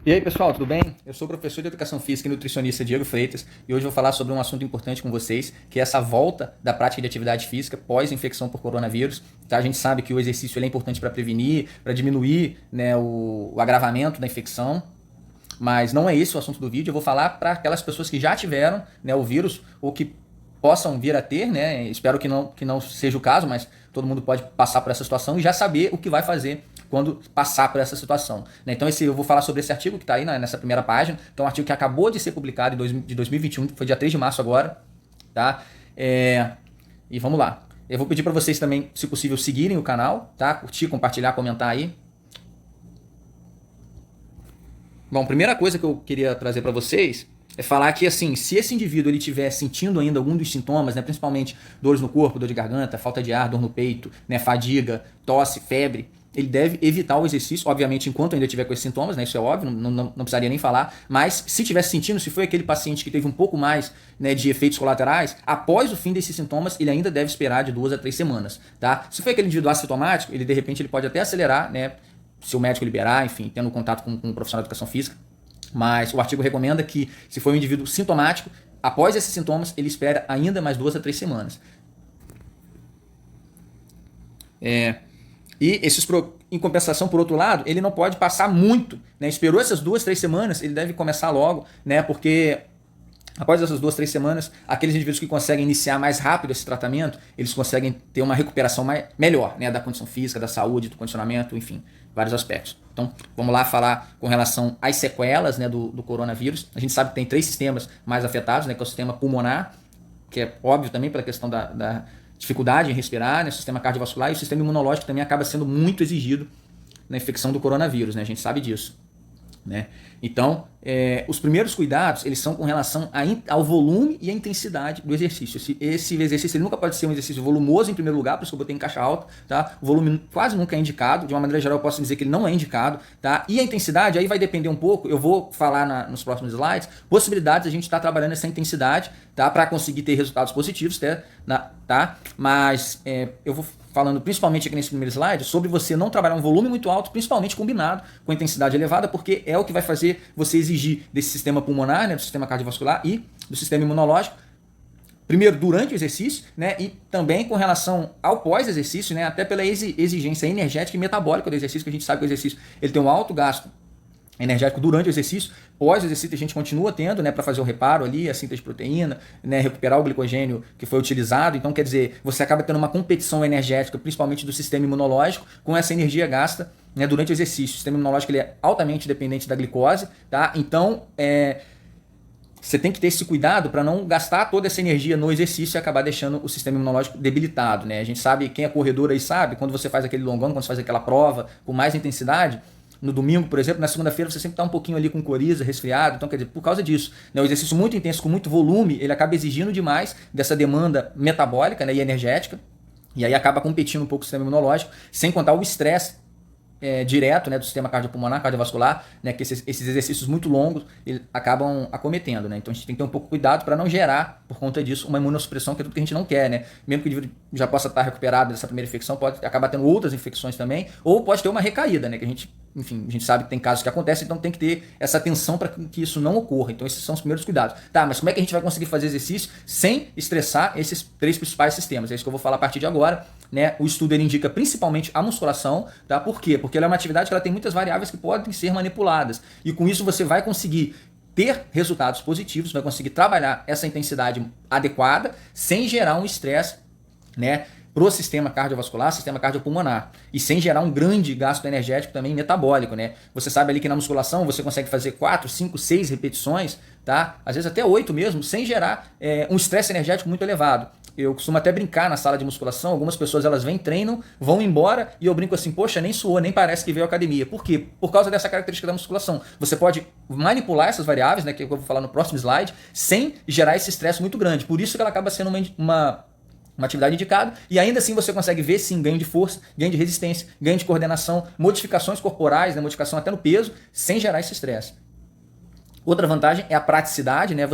E aí, pessoal, tudo bem? Eu sou o professor de Educação Física e nutricionista Diego Freitas e hoje vou falar sobre um assunto importante com vocês, que é essa volta da prática de atividade física pós-infecção por coronavírus. Tá? A gente sabe que o exercício é importante para prevenir, para diminuir, né, o agravamento da infecção, mas não é esse o assunto do vídeo. Eu vou falar para aquelas pessoas que já tiveram, né, o vírus ou que possam vir a ter, né? Espero que não seja o caso, mas todo mundo pode passar por essa situação e já saber o que vai fazer quando passar por essa situação. Né? Então eu vou falar sobre esse artigo que está aí nessa primeira página, que é um artigo que acabou de ser publicado de 2021, foi dia 3 de março agora. Tá? E vamos lá. Eu vou pedir para vocês também, se possível, seguirem o canal, tá? Curtir, compartilhar, comentar aí. Bom, primeira coisa que eu queria trazer para vocês é falar que, assim, se esse indivíduo ele estiver sentindo ainda algum dos sintomas, né, principalmente dores no corpo, dor de garganta, falta de ar, dor no peito, né, fadiga, tosse, febre, ele deve evitar o exercício, obviamente, enquanto ainda tiver com esses sintomas, né, isso é óbvio, não precisaria nem falar, mas se estiver sentindo, se foi aquele paciente que teve um pouco mais, né, de efeitos colaterais, após o fim desses sintomas, ele ainda deve esperar de 2 a 3 semanas, tá? Se foi aquele indivíduo assintomático, ele de repente ele pode até acelerar, né, se o médico liberar, enfim, tendo contato com um profissional de educação física. Mas o artigo recomenda que, se for um indivíduo sintomático, após esses sintomas, ele espera ainda mais 2 a 3 semanas. Em compensação, por outro lado, ele não pode passar muito. Né? Esperou essas 2, 3 semanas, ele deve começar logo, né? Porque após essas 2, 3 semanas, aqueles indivíduos que conseguem iniciar mais rápido esse tratamento, eles conseguem ter uma recuperação melhor, né, da condição física, da saúde, do condicionamento, enfim, vários aspectos. Então, vamos lá falar com relação às sequelas, né, do coronavírus. A gente sabe que tem 3 sistemas mais afetados, né, que é o sistema pulmonar, que é óbvio também pela questão da dificuldade em respirar, né, o sistema cardiovascular, e o sistema imunológico também acaba sendo muito exigido na infecção do coronavírus, né, a gente sabe disso. Né? Então, os primeiros cuidados eles são com relação ao volume e à intensidade do exercício. Esse exercício ele nunca pode ser um exercício volumoso em primeiro lugar, por isso que eu botei em caixa alta. Tá? O volume quase nunca é indicado, de uma maneira geral eu posso dizer que ele não é indicado. Tá? E a intensidade aí vai depender um pouco, eu vou falar nos próximos slides, possibilidades de a gente estar trabalhando essa intensidade, tá? Para conseguir ter resultados positivos. Tá? Mas eu vou falando principalmente aqui nesse primeiro slide, sobre você não trabalhar um volume muito alto, principalmente combinado com intensidade elevada, porque é o que vai fazer você exigir desse sistema pulmonar, né, do sistema cardiovascular e do sistema imunológico, primeiro durante o exercício, né, e também com relação ao pós-exercício, né, até pela exigência energética e metabólica do exercício, que a gente sabe que o exercício ele tem um alto gasto energético durante o exercício. Pós-exercício a gente continua tendo, né, para fazer o reparo ali, a síntese de proteína, né, recuperar o glicogênio que foi utilizado. Então, quer dizer, você acaba tendo uma competição energética, principalmente do sistema imunológico, com essa energia gasta, né, durante o exercício. O sistema imunológico ele é altamente dependente da glicose, tá? Então, você tem que ter esse cuidado para não gastar toda essa energia no exercício e acabar deixando o sistema imunológico debilitado, né? A gente sabe, quem é corredor aí sabe, quando você faz aquele longão, quando você faz aquela prova com mais intensidade, no domingo, por exemplo, na segunda-feira você sempre está um pouquinho ali com coriza, resfriado. Então, quer dizer, por causa disso, né, o exercício muito intenso, com muito volume, ele acaba exigindo demais dessa demanda metabólica, né, e energética, e aí acaba competindo um pouco o sistema imunológico, sem contar o estresse direto, né, do sistema cardiopulmonar, cardiovascular, né, que esses exercícios muito longos eles acabam acometendo. Né? Então a gente tem que ter um pouco de cuidado para não gerar, por conta disso, uma imunossupressão, que é tudo que a gente não quer. Né? Mesmo que o indivíduo já possa estar recuperado dessa primeira infecção, pode acabar tendo outras infecções também, ou pode ter uma recaída, né, que a gente sabe que tem casos que acontecem, então tem que ter essa atenção para que isso não ocorra. Então esses são os primeiros cuidados. Tá, mas como é que a gente vai conseguir fazer exercício sem estressar esses 3 principais sistemas? É isso que eu vou falar a partir de agora. Né? O estudo ele indica principalmente a musculação. Tá? Por quê? Porque ela é uma atividade que ela tem muitas variáveis que podem ser manipuladas. E com isso você vai conseguir ter resultados positivos, vai conseguir trabalhar essa intensidade adequada sem gerar um estresse, né, pro sistema cardiovascular, sistema cardiopulmonar, e sem gerar um grande gasto energético também metabólico, né? Você sabe ali que na musculação você consegue fazer 4, 5, 6 repetições, tá? Às vezes até 8 mesmo, sem gerar um estresse energético muito elevado. Eu costumo até brincar na sala de musculação, algumas pessoas elas vêm, treinam, vão embora e eu brinco assim, poxa, nem suou, nem parece que veio à academia. Por quê? Por causa dessa característica da musculação. Você pode manipular essas variáveis, né, que eu vou falar no próximo slide, sem gerar esse estresse muito grande. Por isso que ela acaba sendo uma atividade indicada, e ainda assim você consegue ver sim ganho de força, ganho de resistência, ganho de coordenação, modificações corporais, né, modificação até no peso, sem gerar esse estresse. Outra vantagem é a praticidade, né?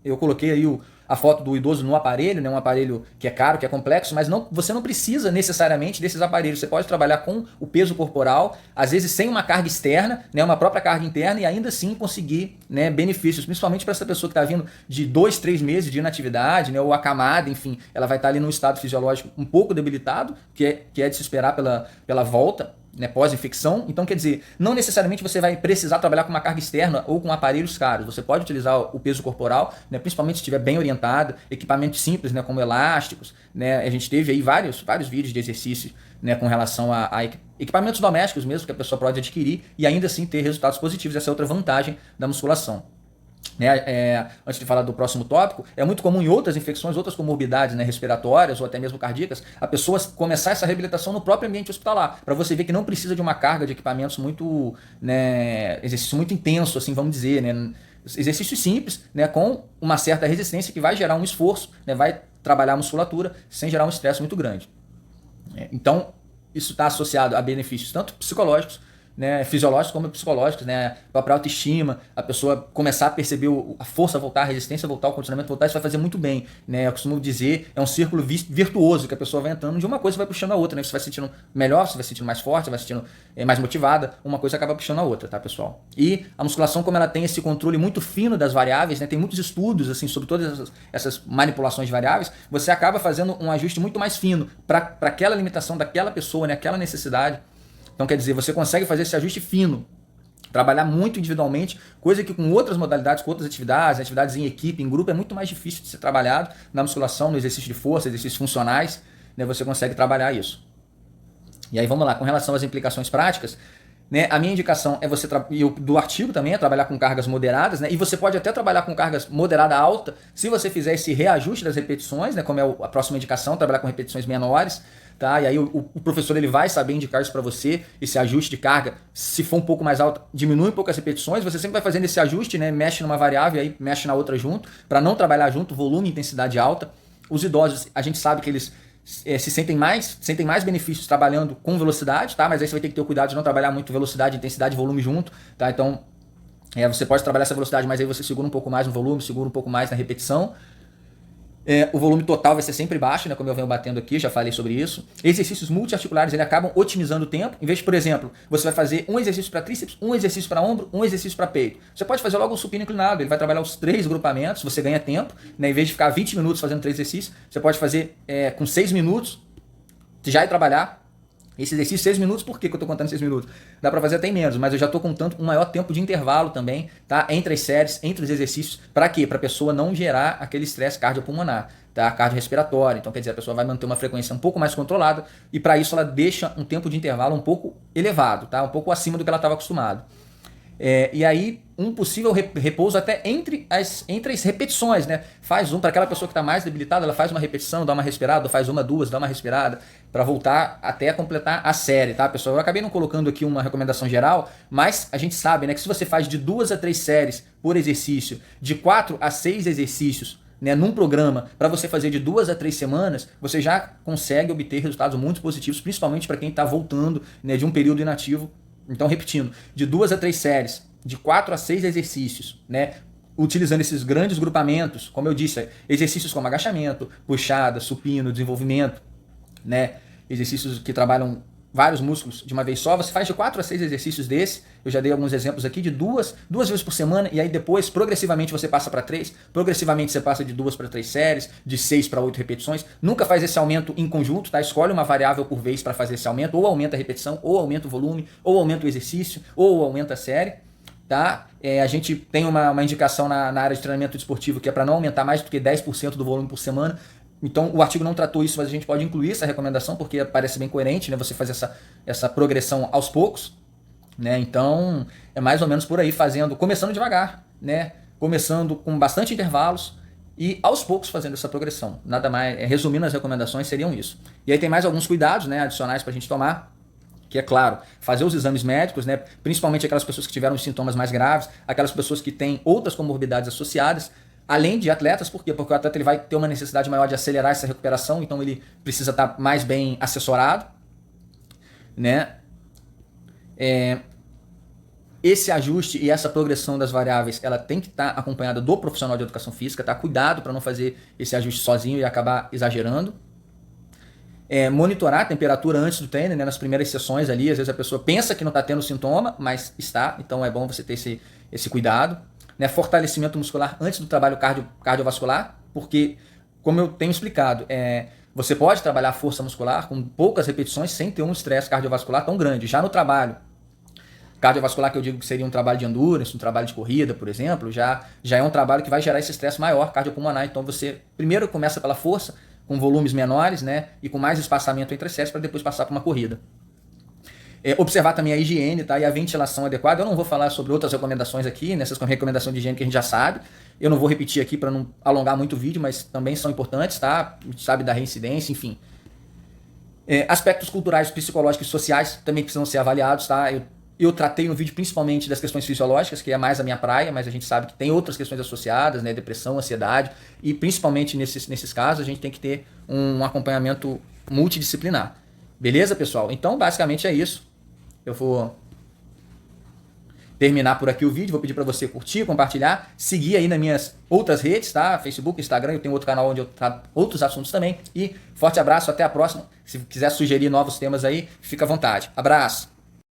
Eu coloquei aí a foto do idoso no aparelho, né? Um aparelho que é caro, que é complexo, mas você não precisa necessariamente desses aparelhos. Você pode trabalhar com o peso corporal, às vezes sem uma carga externa, né? Uma própria carga interna e ainda assim conseguir, né, benefícios, principalmente para essa pessoa que está vindo de 2, 3 meses de inatividade, né? Ou acamada, enfim, ela vai estar ali num estado fisiológico um pouco debilitado, que é de se esperar pela volta, né, pós-infecção. Então, quer dizer, não necessariamente você vai precisar trabalhar com uma carga externa ou com aparelhos caros. Você pode utilizar o peso corporal, né, principalmente se estiver bem orientado, equipamentos simples, né, como elásticos. Né, a gente teve aí vários vídeos de exercício, né, com relação a equipamentos domésticos mesmo que a pessoa pode adquirir e ainda assim ter resultados positivos. Essa é outra vantagem da musculação. Antes de falar do próximo tópico, é muito comum em outras infecções, outras comorbidades, né, respiratórias ou até mesmo cardíacas, a pessoa começar essa reabilitação no próprio ambiente hospitalar, para você ver que não precisa de uma carga de equipamentos muito, né, exercício muito intenso, assim, vamos dizer, né, exercícios simples, né, com uma certa resistência que vai gerar um esforço, né, vai trabalhar a musculatura sem gerar um estresse muito grande. Então, isso está associado a benefícios tanto psicológicos, né, fisiológicos como psicológicos, né, a própria autoestima, a pessoa começar a perceber a força voltar, a resistência voltar, o condicionamento voltar, isso vai fazer muito bem, né, eu costumo dizer, é um círculo virtuoso, que a pessoa vai entrando de uma coisa vai puxando a outra, né, você vai se sentindo melhor, você vai se sentindo mais forte, você vai se sentindo mais motivada, uma coisa acaba puxando a outra, tá, pessoal? E a musculação, como ela tem esse controle muito fino das variáveis, né, tem muitos estudos, assim, sobre todas essas manipulações de variáveis, você acaba fazendo um ajuste muito mais fino para aquela limitação daquela pessoa, né, aquela necessidade. Então, quer dizer, você consegue fazer esse ajuste fino, trabalhar muito individualmente, coisa que com outras modalidades, com outras atividades em equipe, em grupo, é muito mais difícil de ser trabalhado. Na musculação, no exercício de força, exercícios funcionais, né, você consegue trabalhar isso. E aí vamos lá, com relação às implicações práticas, né, a minha indicação é você, do artigo também, é trabalhar com cargas moderadas, né, e você pode até trabalhar com cargas moderada alta, se você fizer esse reajuste das repetições, né, como é a próxima indicação, trabalhar com repetições menores, tá? E aí o professor ele vai saber indicar isso para você, esse ajuste de carga, se for um pouco mais alto, diminui um pouco as repetições, você sempre vai fazendo esse ajuste, né, mexe numa variável e aí mexe na outra junto, para não trabalhar junto, volume e intensidade alta. Os idosos, a gente sabe que eles se sentem mais benefícios trabalhando com velocidade, tá? Mas aí você vai ter que ter o cuidado de não trabalhar muito velocidade, intensidade e volume junto, tá? Então, você pode trabalhar essa velocidade, mas aí você segura um pouco mais no volume, segura um pouco mais na repetição. O volume total vai ser sempre baixo, né, como eu venho batendo aqui, já falei sobre isso. Exercícios multiarticulares, ele acabam otimizando o tempo. Em vez de, por exemplo, você vai fazer um exercício para tríceps, um exercício para ombro, um exercício para peito. Você pode fazer logo um supino inclinado, ele vai trabalhar os 3 grupamentos, você ganha tempo, né, em vez de ficar 20 minutos fazendo 3 exercícios, você pode fazer com 6 minutos, já ir trabalhar esse exercício 6 minutos. Por que eu estou contando 6 minutos? Dá para fazer até em menos, mas eu já estou contando um maior tempo de intervalo também, tá? Entre as séries, entre os exercícios. Para quê? Para a pessoa não gerar aquele estresse cardiopulmonar, tá? Cardiorrespiratório. Então, quer dizer, a pessoa vai manter uma frequência um pouco mais controlada e para isso ela deixa um tempo de intervalo um pouco elevado, tá? Um pouco acima do que ela estava acostumada. E aí, um possível repouso até entre as repetições, né? Faz para aquela pessoa que está mais debilitada, ela faz uma repetição, dá uma respirada, faz uma, duas, dá uma respirada, para voltar até completar a série, tá, pessoal? Eu acabei não colocando aqui uma recomendação geral, mas a gente sabe, né, que se você faz de 2 a 3 séries por exercício, de 4 a 6 exercícios, né, num programa, para você fazer de 2 a 3 semanas, você já consegue obter resultados muito positivos, principalmente para quem está voltando, né, de um período inativo. Então, repetindo, de 2 a 3 séries, de 4 a 6 exercícios, né? Utilizando esses grandes grupamentos, como eu disse, exercícios como agachamento, puxada, supino, desenvolvimento, né? Exercícios que trabalham vários músculos de uma vez só. Você faz de 4 a 6 exercícios desse. Eu já dei alguns exemplos aqui de duas vezes por semana, e aí depois, progressivamente, você passa para 3, progressivamente você passa de 2 para 3 séries, de 6 para 8 repetições. Nunca faz esse aumento em conjunto, tá? Escolhe uma variável por vez para fazer esse aumento, ou aumenta a repetição, ou aumenta o volume, ou aumenta o exercício, ou aumenta a série. Tá? A gente tem uma indicação na área de treinamento desportivo que é para não aumentar mais do que 10% do volume por semana. Então, o artigo não tratou isso, mas a gente pode incluir essa recomendação, porque parece bem coerente, né? Você fazer essa progressão aos poucos, né? Então, é mais ou menos por aí, começando devagar, né? Começando com bastante intervalos e aos poucos fazendo essa progressão. Nada mais, resumindo as recomendações, seriam isso. E aí tem mais alguns cuidados, né, adicionais para a gente tomar, que é claro, fazer os exames médicos, né, principalmente aquelas pessoas que tiveram sintomas mais graves, aquelas pessoas que têm outras comorbidades associadas, além de atletas. Por quê? Porque o atleta ele vai ter uma necessidade maior de acelerar essa recuperação, então ele precisa estar mais bem assessorado, né? esse ajuste e essa progressão das variáveis, ela tem que estar acompanhada do profissional de educação física, tá? Cuidado para não fazer esse ajuste sozinho e acabar exagerando. Monitorar a temperatura antes do treino, né? Nas primeiras sessões ali, às vezes a pessoa pensa que não está tendo sintoma, mas está, então é bom você ter esse cuidado. Né? Fortalecimento muscular antes do trabalho cardiovascular, porque, como eu tenho explicado, você pode trabalhar força muscular com poucas repetições sem ter um estresse cardiovascular tão grande. Já no trabalho cardiovascular, que eu digo que seria um trabalho de endurance, um trabalho de corrida, por exemplo, já é um trabalho que vai gerar esse estresse maior cardiopulmonar. Então você primeiro começa pela força, com volumes menores, né, e com mais espaçamento entre séries, para depois passar para uma corrida. Observar também a higiene, tá, e a ventilação adequada. Eu não vou falar sobre outras recomendações aqui, nessas recomendações de higiene que a gente já sabe. Eu não vou repetir aqui para não alongar muito o vídeo, mas também são importantes, tá? A gente sabe da reincidência, enfim. Aspectos culturais, psicológicos e sociais também precisam ser avaliados, tá? Eu tratei no vídeo principalmente das questões fisiológicas, que é mais a minha praia, mas a gente sabe que tem outras questões associadas, né? Depressão, ansiedade, e principalmente nesses casos a gente tem que ter um acompanhamento multidisciplinar. Beleza, pessoal? Então, basicamente é isso. Eu vou terminar por aqui o vídeo, vou pedir para você curtir, compartilhar, seguir aí nas minhas outras redes, tá? Facebook, Instagram, eu tenho outro canal onde eu trato outros assuntos também. E forte abraço, até a próxima. Se quiser sugerir novos temas aí, fica à vontade. Abraço!